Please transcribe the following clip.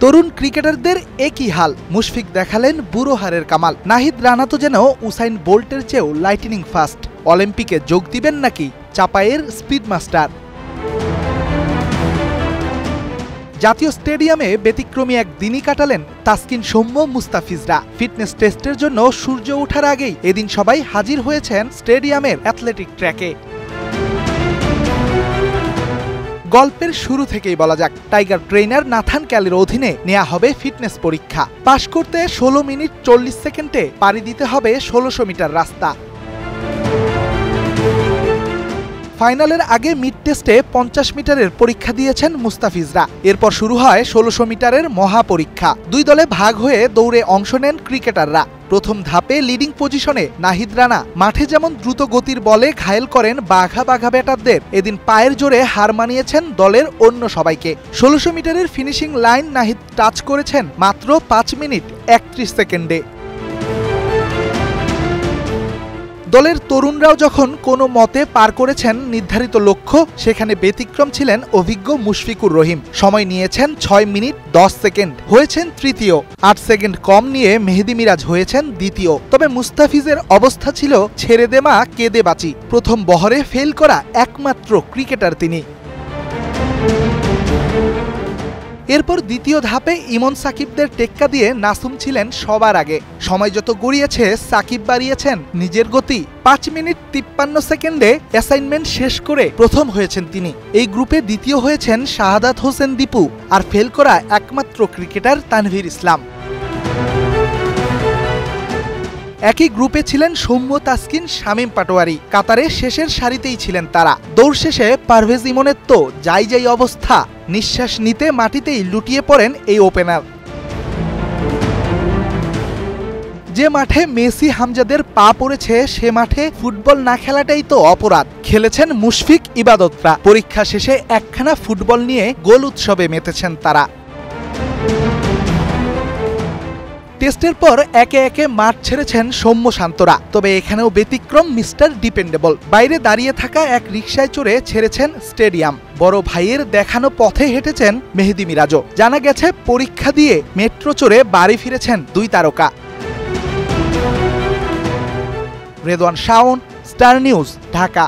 তরুণ ক্রিকেটারদের একই হাল, মুশফিক দেখালেন বুড়ো হারের কামাল। নাহিদ রানা তো যেন উসাইন বোল্টের চেয়েও লাইটনিং ফাস্ট। অলিম্পিকে যোগ দিবেন নাকি চাপাইয়ের স্পিড মাস্টার? জাতীয় স্টেডিয়ামে ব্যতিক্রমী এক দিনই কাটালেন তাসকিন, সৌম্য, মুস্তাফিজরা। ফিটনেস টেস্টের জন্য সূর্য ওঠার আগেই এদিন সবাই হাজির হয়েছেন স্টেডিয়ামের অ্যাথলেটিক ট্র্যাকে। গল্পের শুরু থেকেই বলা যাক, টাইগার ট্রেনার নাথান ক্যালির অধীনে নেওয়া হবে ফিটনেস পরীক্ষা। পাশ করতে 16 মিনিট 40 সেকেন্ডে পাড়ি দিতে হবে 1600 মিটার রাস্তা। ফাইনালের আগে মিড টেস্টে 50 মিটারের পরীক্ষা দিয়েছেন মুস্তাফিজরা। এরপর শুরু হয় 1600 মিটারের মহা পরীক্ষা। দুই দলে ভাগ হয়ে দৌড়ে অংশ নেন ক্রিকেটাররা। প্রথম ধাপে লিডিং পজিশনে নাহিদ রানা মাঠে যেমন দ্রুত গতির বলে ঘায়েল করেন বাঘা বাঘা ব্যাটারদের, এদিন পায়ের জোরে হার মানিয়েছেন দলের অন্য সবাইকে। 1600 মিটারের ফিনিশিং লাইন নাহিদ টাচ করেছেন মাত্র 5 মিনিট 31 সেকেন্ডে। দলের তরুণরাও যখন কোনো মতে পার করেছেন নির্ধারিত লক্ষ্য, সেখানে ব্যতিক্রম ছিলেন অভিজ্ঞ মুশফিকুর রহিম। সময় নিয়েছেন 6 মিনিট 10 সেকেন্ড, হয়েছেন তৃতীয়। 8 সেকেন্ড কম নিয়ে মেহেদী মিরাজ হয়েছেন দ্বিতীয়। তবে মুস্তাফিজের অবস্থা ছিল ছেড়ে দে মা কেঁদে বাঁচি। প্রথম বহরে ফেল করা একমাত্র ক্রিকেটার তিনি। এরপর দ্বিতীয় ধাপে ইমন সাকিবদের টেক্কা দিয়ে নাসুম ছিলেন সবার আগে। সময় যত গড়িয়েছে সাকিব বাড়িয়েছেন নিজের গতি। 5 মিনিট 53 সেকেন্ডে অ্যাসাইনমেন্ট শেষ করে প্রথম হয়েছেন তিনি। এই গ্রুপে দ্বিতীয় হয়েছেন শাহাদাত হোসেন দীপু, আর ফেল করা একমাত্র ক্রিকেটার তানভীর ইসলাম। একই গ্রুপে ছিলেন সৌম্য, তাসকিন, শামীম পাটোয়ারি। কাতারে শেষের সারিতেই ছিলেন তারা। দৌড় শেষে পারভেজ ইমনের তো যাই অবস্থা, নিঃশ্বাস নিতে মাটিতেই লুটিয়ে পড়েন এই ওপেনার। যে মাঠে মেসি হামজাদের পা পড়েছে সে মাঠে ফুটবল না খেলাটাই তো অপরাধ। খেলেছেন মুশফিক, ইবাদতরা। পরীক্ষা শেষে একখানা ফুটবল নিয়ে গোল উৎসবে মেতেছেন তারা। টেস্টের পর একে একে মাঠ ছেড়েছেন সৌম্য, শান্তরা। তবে এখানেও ব্যতিক্রম মিস্টার ডিপেন্ডেবল। বাইরে দাঁড়িয়ে থাকা এক রিকশায় চড়ে ছেড়েছেন স্টেডিয়াম। বড় ভাইয়ের দেখানো পথে হেঁটেছেন মেহেদী মিরাজও। জানা গেছে পরীক্ষা দিয়ে মেট্রো চড়ে বাড়ি ফিরেছেন দুই তারকা। Redwan Shaon, star news, Dhaka.